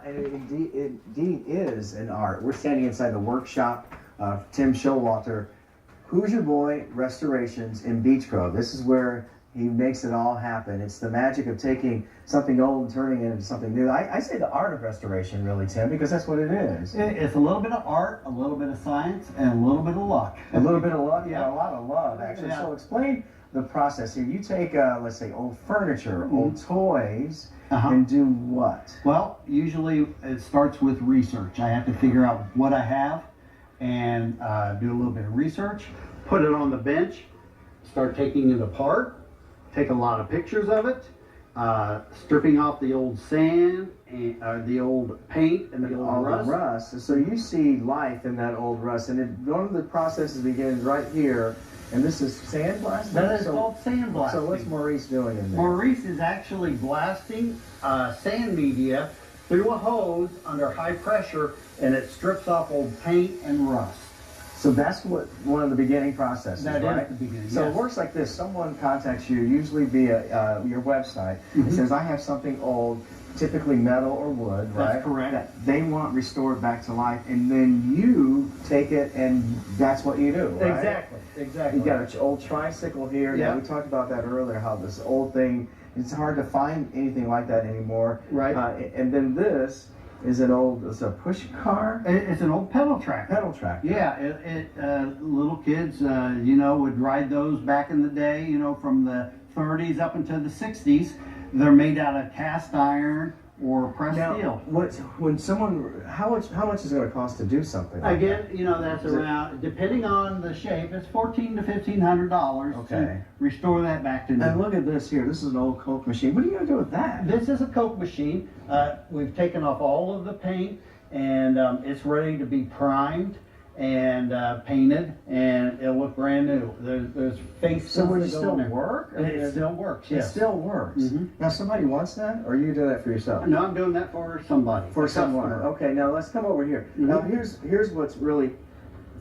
And it indeed is an art. We're standing inside the workshop of Tim Showalter, Hoosier Boy Restorations in Beech Grove. This is where he makes it all happen. It's the magic of taking something old and turning it into something new. I say the art of restoration, really, Tim, because that's what it is. It's a little bit of art, a little bit of science, and a little bit of luck. A little bit of love, yeah, a lot of love, actually. Yeah. So explain the process here. You take, let's say, old furniture, old toys, and do what? Well, usually it starts with research. I have to figure out what I have and do a little bit of research, put it on the bench, start taking it apart, take a lot of pictures of it, stripping off the old sand, and the old paint, and the old rust. So you see life in that old rust, and one of the processes begins right here. And this is sandblasting? That is called sandblasting. So what's Maurice doing in there? Maurice is actually blasting sand media through a hose under high pressure, and it strips off old paint and rust. So that's what one of the beginning processes, That right? is the beginning, So yes. it works like this. Someone contacts you, usually via your website, and says, I have something old, typically metal or wood, right? That's correct. That they want restored back to life, and then you take it and that's what you do, right? Exactly. You got an old tricycle here. Yeah. Now, we talked about that earlier, how this old thing, it's hard to find anything like that anymore. Right. And then this is it's a push car? It's an old pedal tractor. Pedal tractor. Yeah, little kids, would ride those back in the day, from the 30s up into the 60s. They're made out of cast iron or pressed steel. How much is it going to cost to do something like Again, that's around, depending on the shape, it's $1,400 to $1,500 to restore that back to new. And look at this here. This is an old Coke machine. What are you going to do with that? This is a Coke machine. We've taken off all of the paint, and it's ready to be primed and painted, and it'll look brand new. There's faces. So would it that go still in there. work? It still works. It Yes. still works. Now somebody wants that, or are you doing that for yourself? No, I'm doing that for somebody. For a someone. customer. Okay, now let's come over here. Now here's what's really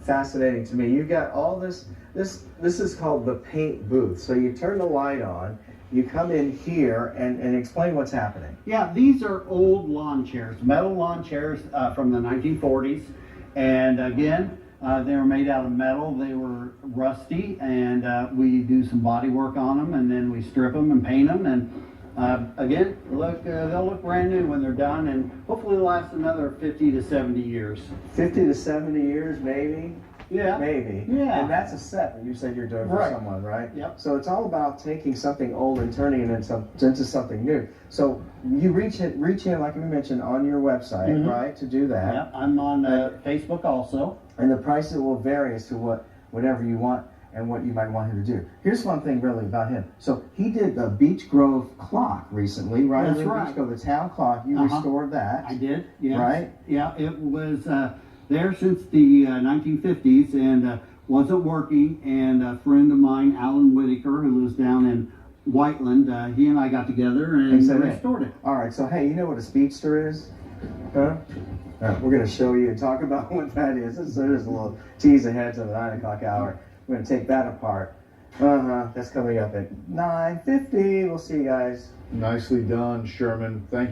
fascinating to me. You've got all this is called the paint booth. So you turn the light on, you come in here and explain what's happening. Yeah, these are old lawn chairs, metal lawn chairs from the 1940s. And again, they were made out of metal. They were rusty, and we do some body work on them, and then we strip them and paint them. And again, they'll look brand new when they're done, and hopefully last another 50 to 70 years. 50 to 70 years, maybe? Yeah. Maybe. Yeah. And that's a set that you said you're doing for someone, right? Yep. So it's all about taking something old and turning it into something new. So you reach in, like we mentioned, on your website, right, to do that. Yeah, I'm on Facebook also. And the prices will vary as to whatever you want and what you might want him to do. Here's one thing really about him. So he did the Beech Grove clock recently, right? That's right. Beech Grove, the town clock. You restored that. I did, yes. Right? Yeah, it was there since the 1950s and wasn't working. And a friend of mine, Alan Whitaker, who lives down in Whiteland, he and I got together and restored it. All right, so hey, you know what a speedster is? Huh? All right, we're going to show you and talk about what that is. So there's a little tease ahead to the 9 o'clock hour. We're going to take that apart. That's coming up at 9:50. We'll see you guys. Nicely done, Sherman. Thank you.